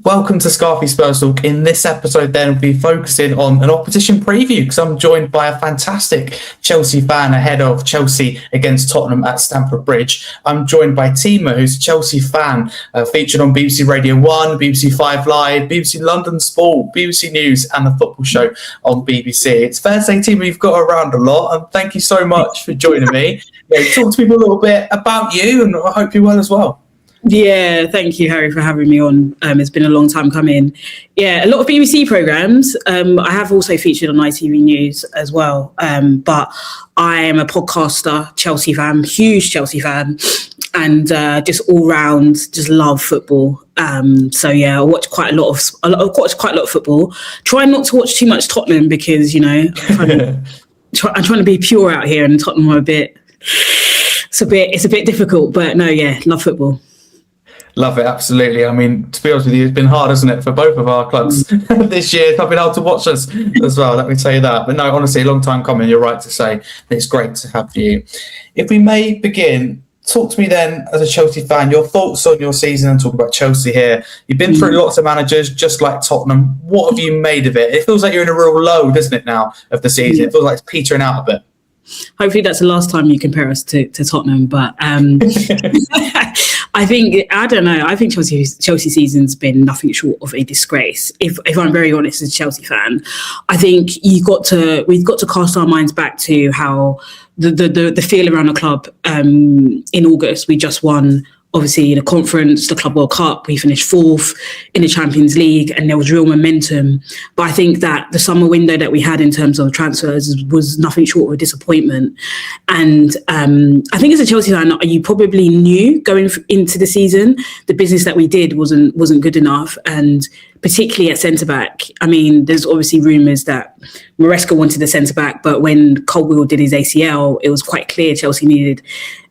Welcome to Scarfey Spurs Talk. In this episode, then, we'll be focusing on an opposition preview because I'm joined by a fantastic Chelsea fan ahead of Chelsea against Tottenham at Stamford Bridge. I'm joined by Teems, who's a Chelsea fan, featured on BBC Radio 1, BBC 5 Live, BBC London Sport, BBC News, and the Football Show on BBC. It's fair to say, Teems, you've got around a lot, and thank you so much for joining me. Talk to people a little bit about you, and I hope you're well as well. Yeah, thank you, Harry, for having me on. It's been a long time coming. Yeah, a lot of BBC programmes. I have also featured on ITV News as well. But I am a podcaster, Chelsea fan, huge Chelsea fan, and just all round, just love football. So yeah, I watch quite a lot of football. Try not to watch too much Tottenham because I'm trying to be pure out here, and Tottenham are it's a bit difficult. But no, yeah, love football. Love it, absolutely. I mean, to be honest with you, it's been hard, isn't it, for both of our clubs this year? It's not been hard to watch us as well, let me tell you that. But no, honestly, a long time coming. You're right to say that it's great to have you. If we may begin, talk to me then, as a Chelsea fan, your thoughts on your season and talk about Chelsea here. You've been through lots of managers, just like Tottenham. What have you made of it? It feels like you're in a real low, doesn't it, now, of the season? It feels like it's petering out a bit. Hopefully that's the last time you compare us to Tottenham, but I think Chelsea season's been nothing short of a disgrace. If I'm very honest as a Chelsea fan, I think we've got to cast our minds back to how the feel around the club. In August, we just won, obviously, the conference, the Club World Cup. We finished 4th in the Champions League, and there was real momentum. But I think that the summer window that we had in terms of transfers was nothing short of a disappointment. And I think as a Chelsea fan, you probably knew going into the season the business that we did wasn't good enough, and particularly at centre-back. I mean, there's obviously rumours that Maresca wanted a centre-back, but when Colwill did his ACL, it was quite clear Chelsea needed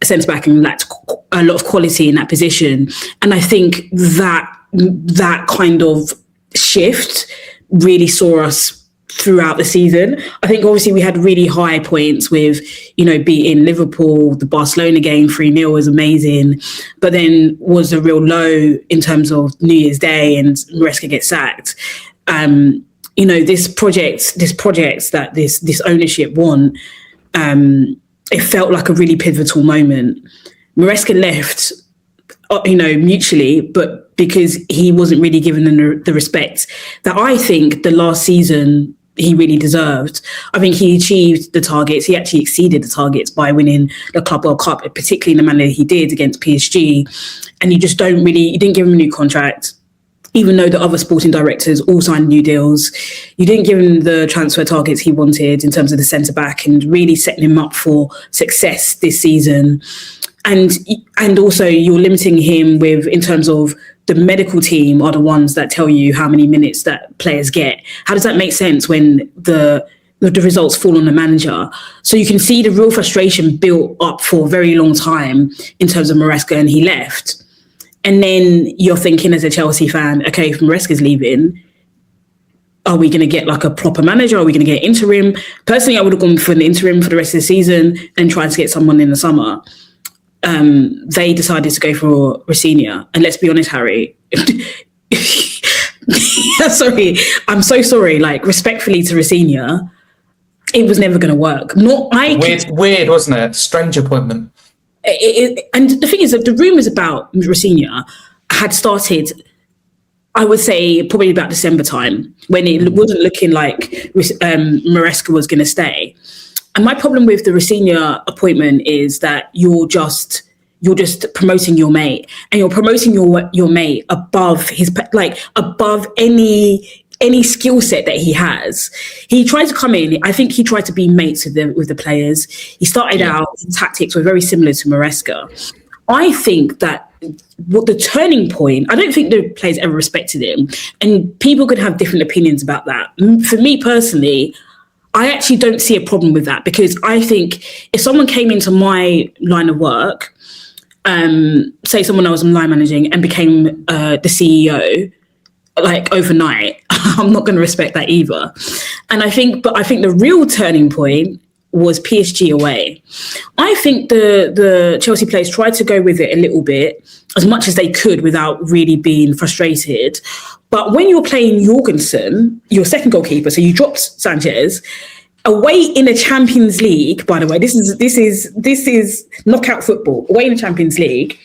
a centre-back and lacked a lot of quality in that position. And I think that kind of shift really saw us throughout the season. I think obviously we had really high points with, beating Liverpool, the Barcelona game 3-0 was amazing, but then was a real low in terms of New Year's Day and Maresca gets sacked. This project that this ownership won, it felt like a really pivotal moment. Maresca left, mutually, but because he wasn't really given the respect that I think the last season he really deserved. I think he achieved the targets. He actually exceeded the targets by winning the Club World Cup, particularly in the manner that he did against PSG. And you didn't give him a new contract, even though the other sporting directors all signed new deals. You didn't give him the transfer targets he wanted in terms of the centre-back and really setting him up for success this season. And also you're limiting him in terms of the medical team are the ones that tell you how many minutes that players get. How does that make sense when the results fall on the manager? So you can see the real frustration built up for a very long time in terms of Maresca, and he left. And then you're thinking as a Chelsea fan, okay, if Maresca's leaving, are we going to get like a proper manager? Are we going to get interim? Personally, I would have gone for an interim for the rest of the season and tried to get someone in the summer. They decided to go for Rosenior. And let's be honest, Harry, sorry, I'm so sorry, like respectfully to Rosenior, it was never going to work. Weird, wasn't it? Strange appointment. And the thing is that the rumours about Rosenior had started, I would say, probably about December time, when it wasn't looking like Maresca was going to stay. And my problem with the Rosenior appointment is that you're just promoting your mate, and you're promoting your mate above above any any skill set that he has. He tried to come in. I think he tried to be mates with the players. He started out, his tactics were very similar to Maresca. I think that what the turning point, I don't think the players ever respected him, and people could have different opinions about that. For me personally, I actually don't see a problem with that, because I think if someone came into my line of work, say someone I was line managing and became the CEO, like overnight, I'm not going to respect that either. And I think the real turning point was PSG away. I think the Chelsea players tried to go with it a little bit, as much as they could without really being frustrated. But when you're playing Jorgensen, your second goalkeeper, so you dropped Sanchez, away in a Champions League, by the way, this is knockout football, away in the Champions League.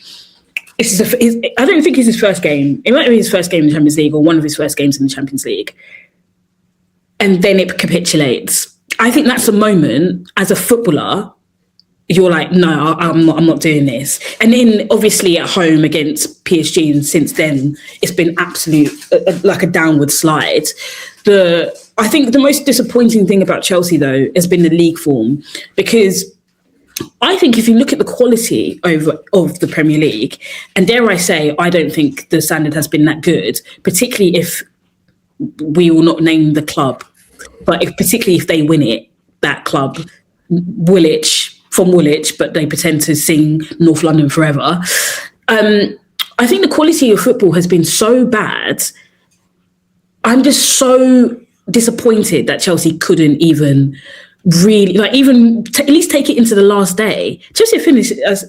I don't think it's his first game. It might be his first game in the Champions League, or one of his first games in the Champions League. And then it capitulates. I think that's a moment, as a footballer, you're like, no, I'm not doing this. And then obviously at home against PSG, and since then it's been absolute like a downward slide. I think the most disappointing thing about Chelsea though has been the league form, because I think if you look at the quality of the Premier League, and dare I say, I don't think the standard has been that good, particularly if we will not name the club, but particularly if they win it, that club, Woolwich, but they pretend to sing North London Forever. I think the quality of football has been so bad. I'm just so disappointed that Chelsea couldn't even really, at least take it into the last day. Chelsea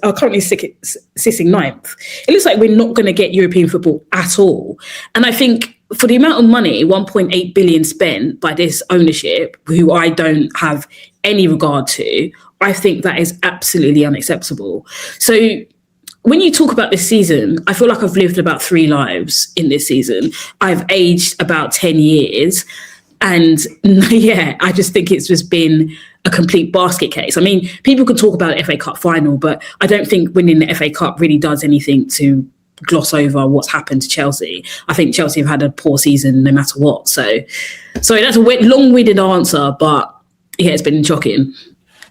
are currently sitting ninth. It looks like we're not going to get European football at all. And I think for the amount of money, 1.8 billion spent by this ownership, who I don't have any regard to, I think that is absolutely unacceptable. So when you talk about this season, I feel like I've lived about 3 lives in this season. I've aged about 10 years. And yeah, I just think it's just been a complete basket case. I mean, people can talk about the FA Cup final, but I don't think winning the FA Cup really does anything to gloss over what's happened to Chelsea. I think Chelsea have had a poor season no matter what. So that's a long-winded answer, but yeah, it's been shocking.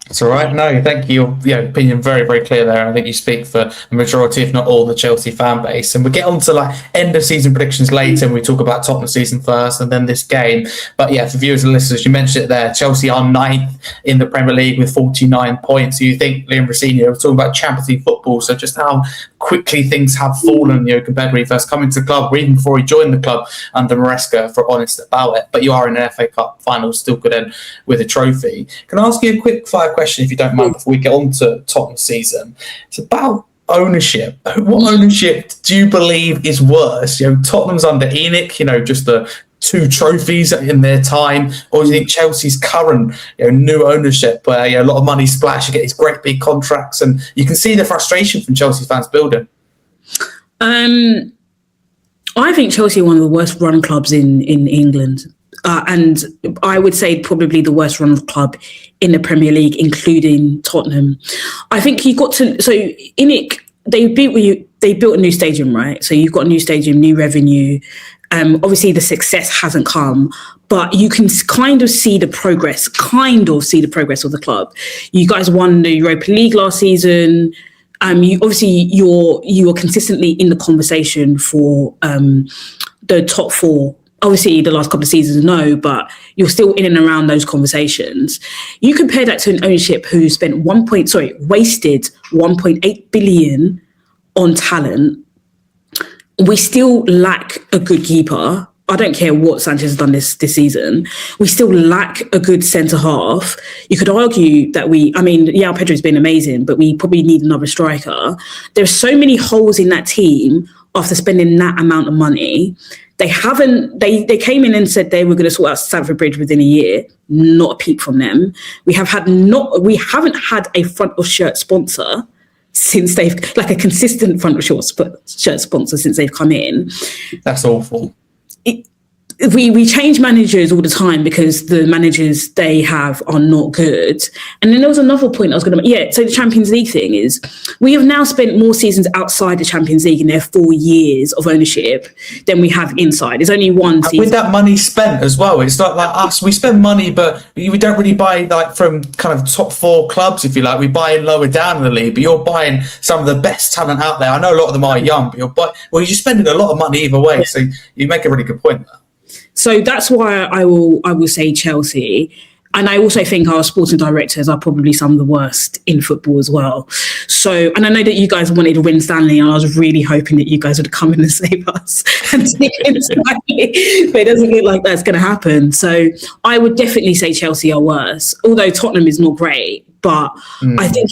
That's all right. No, thank you. Your opinion very, very clear there. And I think you speak for the majority, if not all, the Chelsea fan base. And we'll get on to end of season predictions later, and we talk about Tottenham season first and then this game. But yeah, for viewers and listeners, you mentioned it there. Chelsea are 9th in the Premier League with 49 points. So you think Liam Rosenior, we're talking about Champions League football, so just how quickly things have fallen, compared to when he first come into the club, or even before he joined the club under Maresca, if we're honest about it. But you are in an FA Cup final, still could end with a trophy. Can I ask you a quick fire question, if you don't mind, before we get on to Tottenham season? It's about ownership. What ownership do you believe is worse? Tottenham's under ENIC, just the 2 trophies in their time, or do you think Chelsea's current new ownership, where a lot of money splashed, you get these great big contracts, and you can see the frustration from Chelsea fans building? I think Chelsea are one of the worst run clubs in England. And I would say probably the worst run club in the Premier League, including Tottenham. I think ENIC, they built a new stadium, right? So you've got a new stadium, new revenue. Obviously the success hasn't come, but you can kind of see the progress of the club. You guys won the Europa League last season. You're consistently in the conversation for the top 4. Obviously, the last couple of seasons, no, but you're still in and around those conversations. You compare that to an ownership who wasted 1.8 billion on talent. We still lack a good keeper. I don't care what Sanchez has done this season. We still lack a good centre half. You could argue that João Pedro's been amazing, but we probably need another striker. There's so many holes in that team after spending that amount of money. They came in and said they were going to sort out Stamford Bridge within a year. Not a peep from them. We haven't had a front of shirt sponsor since they've, a consistent front of shirt sponsor since they've come in. That's awful. we change managers all the time because the managers they have are not good. And then there was another point I was going to so the Champions League thing is we have now spent more seasons outside the Champions League in their 4 years of ownership than we have inside. There's only one season. With that money spent as well, it's not like us. We spend money, but we don't really buy like from kind of top 4 clubs, if you like. We buy in lower down in the league, but you're buying some of the best talent out there. I know a lot of them are young, but you're spending a lot of money either way. So you make a really good point there. So that's why I will say Chelsea. And I also think our sporting directors are probably some of the worst in football as well. So, and I know that you guys wanted to win Stanley, and I was really hoping that you guys would come in and save us and take it Stanley. But it doesn't look like that's going to happen. So I would definitely say Chelsea are worse, although Tottenham is not great. But I think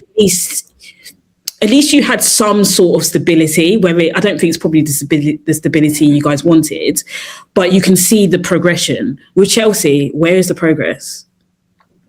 at least you had some sort of stability, where I don't think it's probably the stability you guys wanted, but you can see the progression. With Chelsea, where is the progress?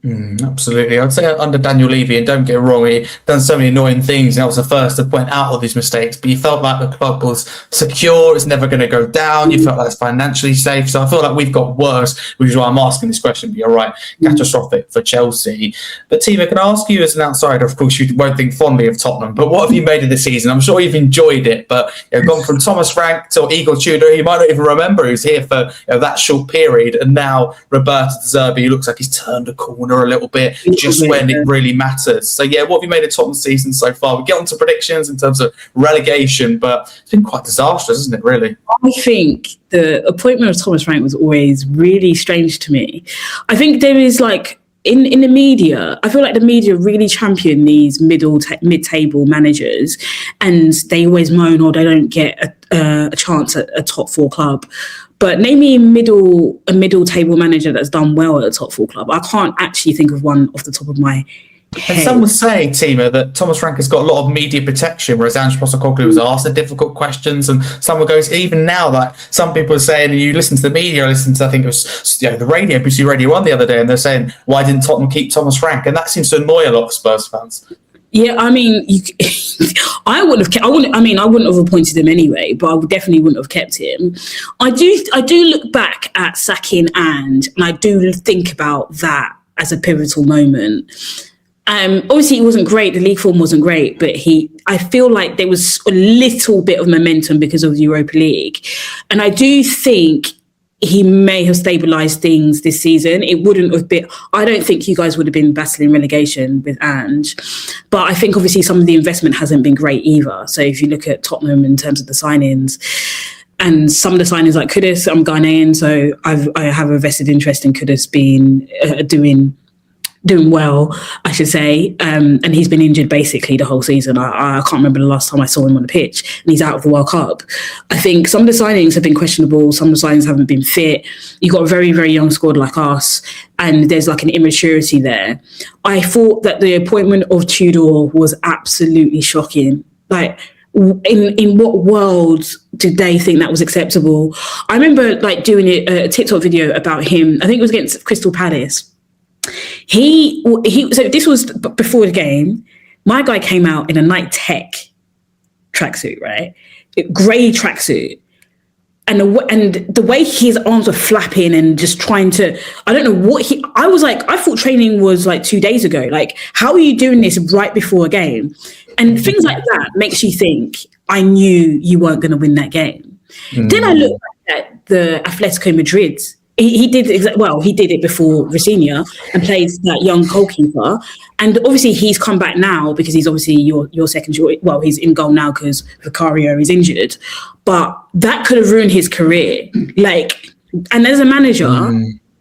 Absolutely. I'd say under Daniel Levy, and don't get it wrong, he done so many annoying things, and I was the first to point out all these mistakes, but you felt like the club was secure, it's never going to go down, you felt like it's financially safe. So I feel like we've got worse, which is why I'm asking this question. But you're right, catastrophic for Chelsea. But Tima, can I ask you as an outsider, of course you won't think fondly of Tottenham, but what have you made of the season? I'm sure you've enjoyed it, but you've gone from Thomas Frank to Igor Tudor, you might not even remember who's here for that short period, and now Roberto De Zerbi, looks like he's turned a corner a little bit just when it really matters. So what have you made of Tottenham season so far? We get on to predictions in terms of relegation, but it's been quite disastrous, isn't it, really? I think the appointment of Thomas Frank was always really strange to me. I think there is like in the media, I feel like the media really champion these mid-table managers, and they always moan or they don't get a chance at a top 4 club. But name me a middle table manager that's done well at a top 4 club. I can't actually think of one off the top of my head. And some would say, Tima, that Thomas Frank has got a lot of media protection, whereas Ange Postecoglou was asked the difficult questions, and someone goes, even now, like some people are saying, and you listen to the media, I listened to, I think it was the radio, BBC Radio 1 the other day, and they're saying, why didn't Tottenham keep Thomas Frank? And that seems to annoy a lot of Spurs fans. Yeah, I mean, I wouldn't have appointed him anyway, but I definitely wouldn't have kept him. I do look back at sacking and I do think about that as a pivotal moment. Obviously, it wasn't great. The league form wasn't great, but I feel like there was a little bit of momentum because of the Europa League, and I do think he may have stabilised things this season. It wouldn't have been, I don't think you guys would have been battling relegation with Ange. But I think obviously some of the investment hasn't been great either. So if you look at Tottenham in terms of the signings, and some of the signings like Kudus, I'm Ghanaian, so I have a vested interest in Kudus being doing well, I should say. And he's been injured basically the whole season. I can't remember the last time I saw him on the pitch, and he's out of the World Cup. I think some of the signings have been questionable. Some of the signings haven't been fit. You've got a very, very young squad like us, and there's like an immaturity there. I thought that the appointment of Tudor was absolutely shocking. Like, in what world did they think that was acceptable? I remember like doing a TikTok video about him. I think it was against Crystal Palace. So this was before the game. My guy came out in a Nike Tech tracksuit, right? Grey tracksuit. And the way his arms were flapping and just trying to, I don't know what I was like, I thought training was like 2 days ago. Like, how are you doing this right before a game? And things like that makes you think, I knew you weren't going to win that game. Then I looked at the Atletico Madrid. He did it before Rafinha and played that young goalkeeper. And obviously he's come back now because he's obviously your second choice. Well, he's in goal now because Vicario is injured. But that could have ruined his career. And as a manager,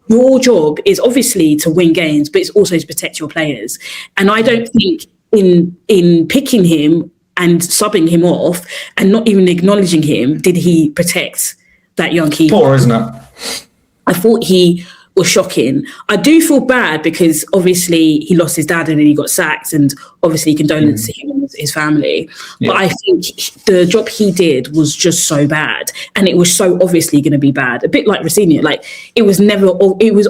your job is obviously to win games, but it's also to protect your players. And I don't think in picking him and subbing him off and not even acknowledging him, did he protect that young keeper? Poor, isn't it? I thought he was shocking. I do feel bad because obviously he lost his dad and then he got sacked, and obviously condolences to him and his family. Yeah. But I think the job he did was just so bad, and it was so obviously going to be bad. A bit like Rafinha, like it was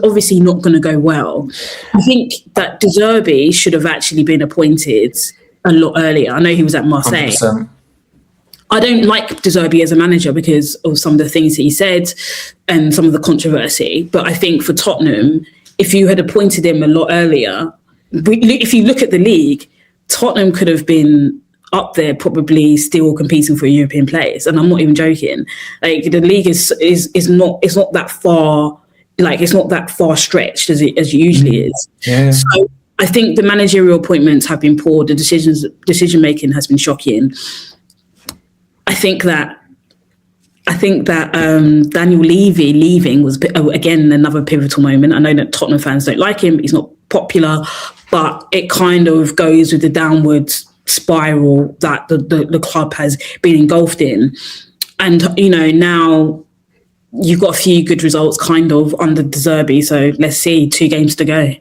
obviously not going to go well. I think that De Zerbi should have actually been appointed a lot earlier. I know he was at Marseille. 100%. I don't like De Zerbi as a manager because of some of the things that he said and some of the controversy. But I think for Tottenham, if you had appointed him a lot earlier, if you look at the league, Tottenham could have been up there, probably still competing for a European place. And I'm not even joking. Like, the league is not that far. Like, it's not that far stretched as it usually is. Yeah. So I think the managerial appointments have been poor. The decision making has been shocking. I think that Daniel Levy leaving was, again, another pivotal moment. I know that Tottenham fans don't like him. He's not popular, but it kind of goes with the downward spiral that the club has been engulfed in. And, now you've got a few good results kind of under De Zerbi. So let's see, 2 games to go.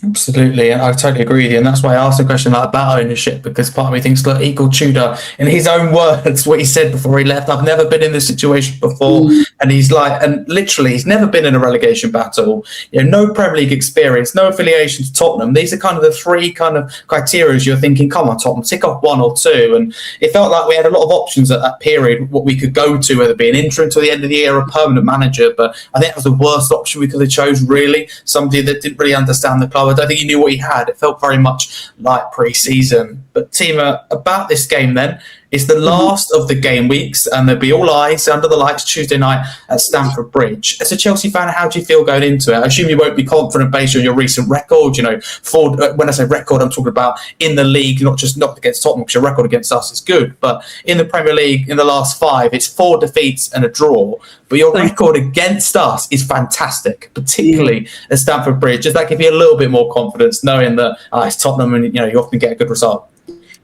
Absolutely, I totally agree with you, and that's why I asked a question like about ownership, because part of me thinks, look, Eagle Tudor, in his own words, what he said before he left, I've never been in this situation before, and he's literally, he's never been in a relegation battle, no Premier League experience, no affiliation to Tottenham. These are kind of the 3 kind of criteria you're thinking, come on, Tottenham, tick off 1 or 2, and it felt like we had a lot of options at that period, what we could go to, whether it be an interim till the end of the year or a permanent manager, but I think that was the worst option we could have chose, really, somebody that didn't really understand the club. I don't think he knew what he had. It felt very much like pre-season. But Tima, about this game then, it's the last of the game weeks, and there'll be all eyes under the lights Tuesday night at Stamford Bridge. As a Chelsea fan, how do you feel going into it? I assume you won't be confident based on your recent record. When I say record, I'm talking about in the league, not against Tottenham, because your record against us is good. But in the Premier League, in the last 5, it's 4 defeats and a draw. But your record against us is fantastic, particularly at Stamford Bridge. Does that give you a little bit more confidence, knowing that it's Tottenham and you often get a good result?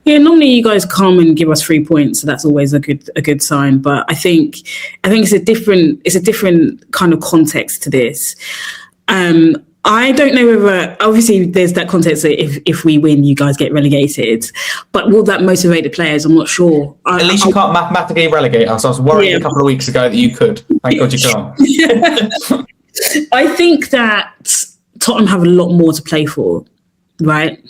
Yeah, normally you guys come and give us 3 points, so that's always a good sign. But I think it's a different kind of context to this. I don't know whether, obviously there's that context that if we win, you guys get relegated. But will that motivate the players? I'm not sure. At least you can't mathematically relegate us. I was worried a couple of weeks ago that you could. Thank God you can't. I think that Tottenham have a lot more to play for, right?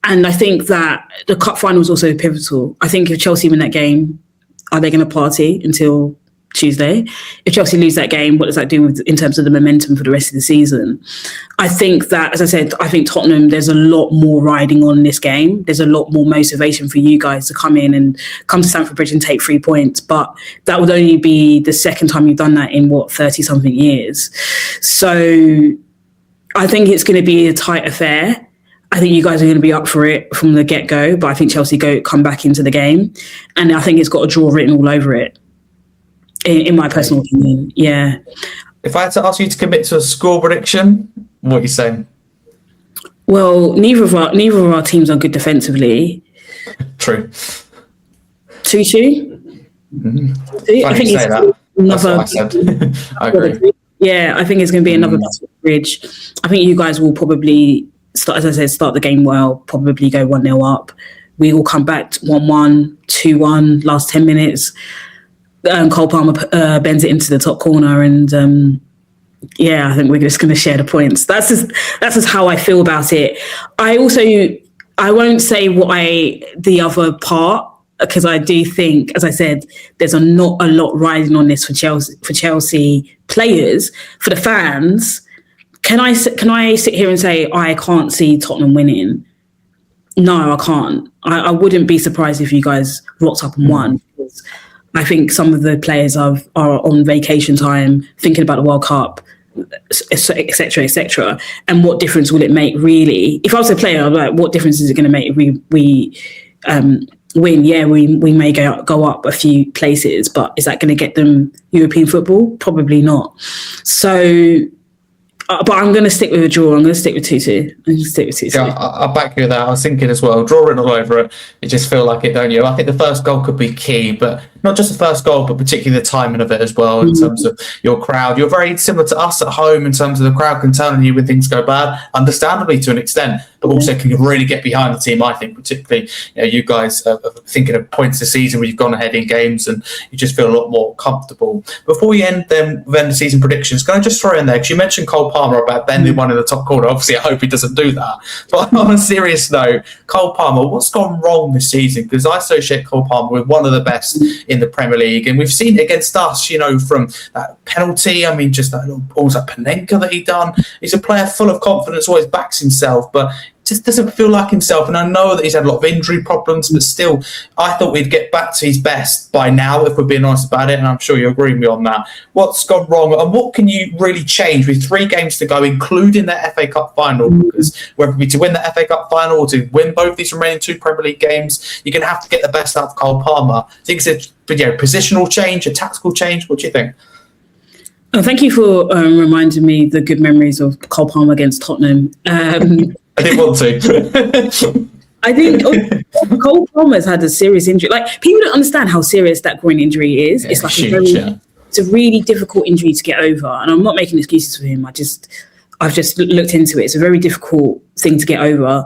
And I think that the cup final is also pivotal. I think if Chelsea win that game, are they going to party until Tuesday? If Chelsea lose that game, what does that do in terms of the momentum for the rest of the season? I think that, as I said, I think Tottenham, there's a lot more riding on this game. There's a lot more motivation for you guys to come in and come to Stamford Bridge and take 3 points. But that would only be the second time you've done that in, 30-something years. So I think it's going to be a tight affair. I think you guys are going to be up for it from the get-go, but I think Chelsea come back into the game. And I think it's got a draw written all over it, in my personal opinion. Yeah. If I had to ask you to commit to a score prediction, what are you saying? Well, neither of our teams are good defensively. True. 2-2? Mm-hmm. I think you say that. That's what I said. I agree. Yeah, I think it's going to be another battle bridge. I think you guys will probably start the game well, probably go 1-0 up. We will come back 1-1, 2-1, last 10 minutes. Cole Palmer bends it into the top corner, and I think we're just going to share the points. That's just how I feel about it. I won't say the other part, because I do think, as I said, there's not a lot riding on this for Chelsea players. For the fans, can I sit here and say I can't see Tottenham winning? No, I can't. I wouldn't be surprised if you guys rocked up and won. Because I think some of the players are on vacation time, thinking about the World Cup, etc., etc. And what difference will it make, really? If I was a player, I'm like, what difference is it going to make if we win? Yeah, we may go up a few places, but is that going to get them European football? Probably not. So, but I'm going to stick with a draw. I'm going to stick with 2-2. Yeah, I'll back you with that. I was thinking as well, draw written all over it. You just feel like it, don't you? I think the first goal could be key, but not just the first goal, but particularly the timing of it as well, in terms of your crowd. You're very similar to us at home in terms of the crowd can turn on you when things go bad, understandably to an extent, but also can really get behind the team, I think, particularly you guys are thinking of points this season where you've gone ahead in games and you just feel a lot more comfortable. Before we end then with end of season predictions, can I just throw in there, because you mentioned Cole Palmer about bending one in the top corner. Obviously, I hope he doesn't do that. But on a serious note, Cole Palmer, what's gone wrong this season? Because I associate Cole Palmer with one of the best in the Premier League, and we've seen it against us, from that penalty. I mean, just that little balls like Panenka that he done. He's a player full of confidence, always backs himself, but just doesn't feel like himself. And I know that he's had a lot of injury problems, but still, I thought we'd get back to his best by now, if we're being honest about it, and I'm sure you agree with me on that. What's gone wrong, and what can you really change with 3 games to go, including the FA Cup final? Because whether it be to win the FA Cup final or to win both these remaining 2 Premier League games, you're going to have to get the best out of Cole Palmer. I think it's a positional change, a tactical change. What do you think? Oh, thank you for reminding me the good memories of Cole Palmer against Tottenham. I didn't want to. I think Cole Palmer's had a serious injury. Like, people don't understand how serious that groin injury is. It's like it's a really difficult injury to get over. And I'm not making excuses for him. I've just looked into it. It's a very difficult thing to get over.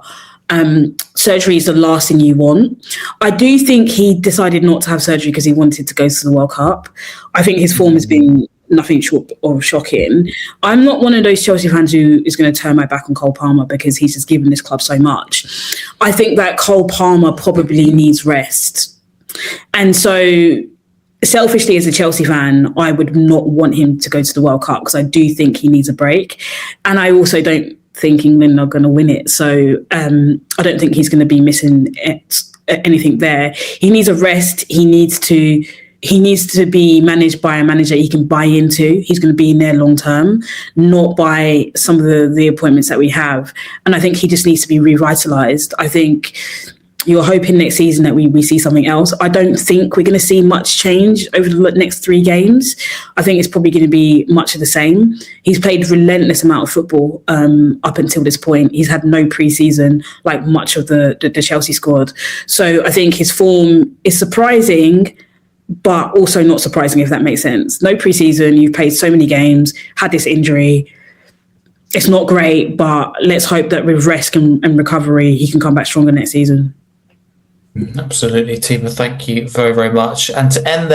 Surgery is the last thing you want. I do think he decided not to have surgery because he wanted to go to the World Cup. I think his form has been nothing short of shocking. I'm not one of those Chelsea fans who is going to turn my back on Cole Palmer because he's just given this club so much. I think that Cole Palmer probably needs rest. And so, selfishly as a Chelsea fan, I would not want him to go to the World Cup because I do think he needs a break. And I also don't think England are going to win it. So I don't think he's going to be missing anything there. He needs a rest. He needs to be managed by a manager he can buy into. He's going to be in there long term, not by some of the appointments that we have. And I think he just needs to be revitalised. I think you're hoping next season that we see something else. I don't think we're going to see much change over the next 3 games. I think it's probably going to be much of the same. He's played relentless amount of football up until this point. He's had no pre-season like much of the Chelsea squad. So I think his form is surprising, but also not surprising, if that makes sense. No pre-season, you've played so many games, had this injury. It's not great, but let's hope that with rest and recovery, he can come back stronger next season. Absolutely, Tima. Thank you very, very much. And to end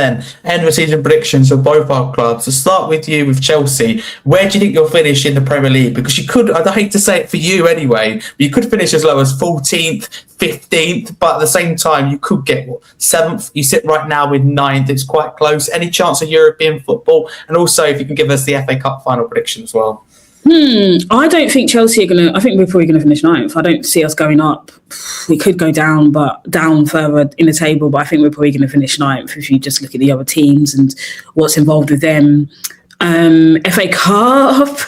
of season predictions for both our clubs. To start with you, with Chelsea, where do you think you'll finish in the Premier League? Because you could, I hate to say it for you anyway, but you could finish as low as 14th, 15th, but at the same time, you could get 7th. You sit right now with 9th. It's quite close. Any chance of European football? And also, if you can give us the FA Cup final prediction as well. I don't think Chelsea are going to... I think we're probably going to finish 9th. I don't see us going up. We could go down, but down further in the table, but I think we're probably going to finish 9th if you just look at the other teams and what's involved with them. FA Cup...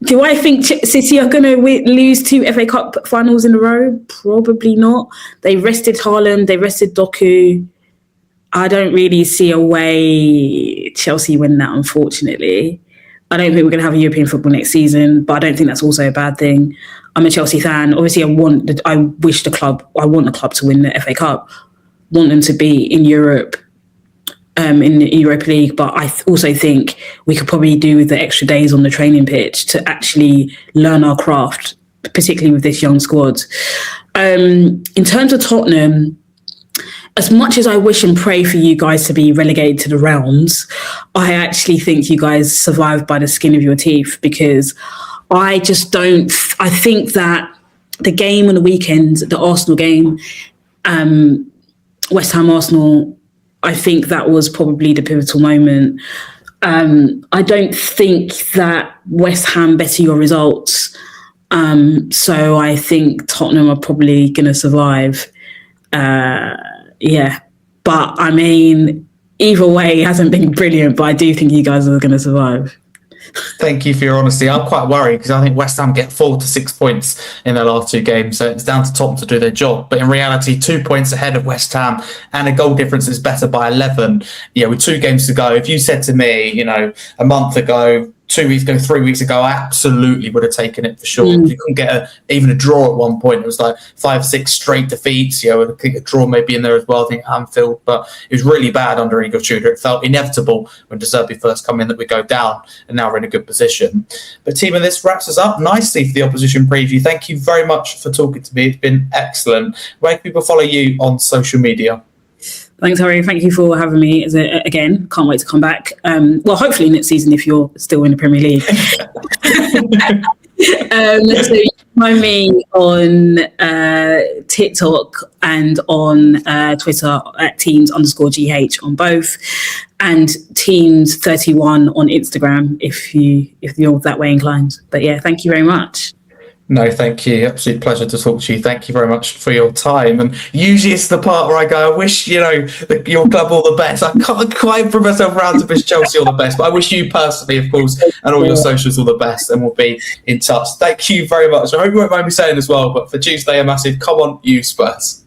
Do I think City are going to lose 2 FA Cup finals in a row? Probably not. They rested Haaland, they rested Doku. I don't really see a way Chelsea win that, unfortunately. I don't think we're going to have a European football next season, but I don't think that's also a bad thing. I'm a Chelsea fan. Obviously, I want the club to win the FA Cup. Want them to be in Europe, in the Europa League, but I also think we could probably do with the extra days on the training pitch to actually learn our craft, particularly with this young squad. In terms of Tottenham, as much as I wish and pray for you guys to be relegated to the realms, I actually think you guys survived by the skin of your teeth, because I think that the game on the weekend, the Arsenal game, West Ham Arsenal, I think that was probably the pivotal moment. I don't think that West Ham better your results. So I think Tottenham are probably going to survive. Yeah, but I mean, either way, it hasn't been brilliant, but I do think you guys are going to survive. Thank you for your honesty. I'm quite worried because I think West Ham get 4 to 6 points in their last 2 games, so it's down to Tottenham to do their job. But in reality, 2 points ahead of West Ham and a goal difference is better by 11. Yeah, with 2 games to go. If you said to me, a month ago, 2 weeks ago, 3 weeks ago, I absolutely would have taken it for sure. You couldn't get even a draw at one point. It was like 5-6 straight defeats. I think a draw maybe in there as well, I think Anfield, but it was really bad under Igor Tudor. It felt inevitable when De Zerbi first come in that we go down, and now we're in a good position. But team, and this wraps us up nicely for the opposition preview. Thank you very much for talking to me. It's been excellent. Where can people follow you on social media? Thanks, Harry. Thank you for having me. Again, can't wait to come back. Well, hopefully next season if you're still in the Premier League. So you can find me on TikTok and on Twitter at Teems_GH on both, and Teems31 on Instagram if you're that way inclined. But yeah, thank you very much. No, thank you. Absolute pleasure to talk to you. Thank you very much for your time. And usually it's the part where I go, I wish, your club all the best. I can't quite bring myself around to wish Chelsea all the best, but I wish you personally, of course, and all your socials all the best, and we'll be in touch. Thank you very much. I hope you won't mind me saying as well, but for Tuesday, a massive come on, you Spurs.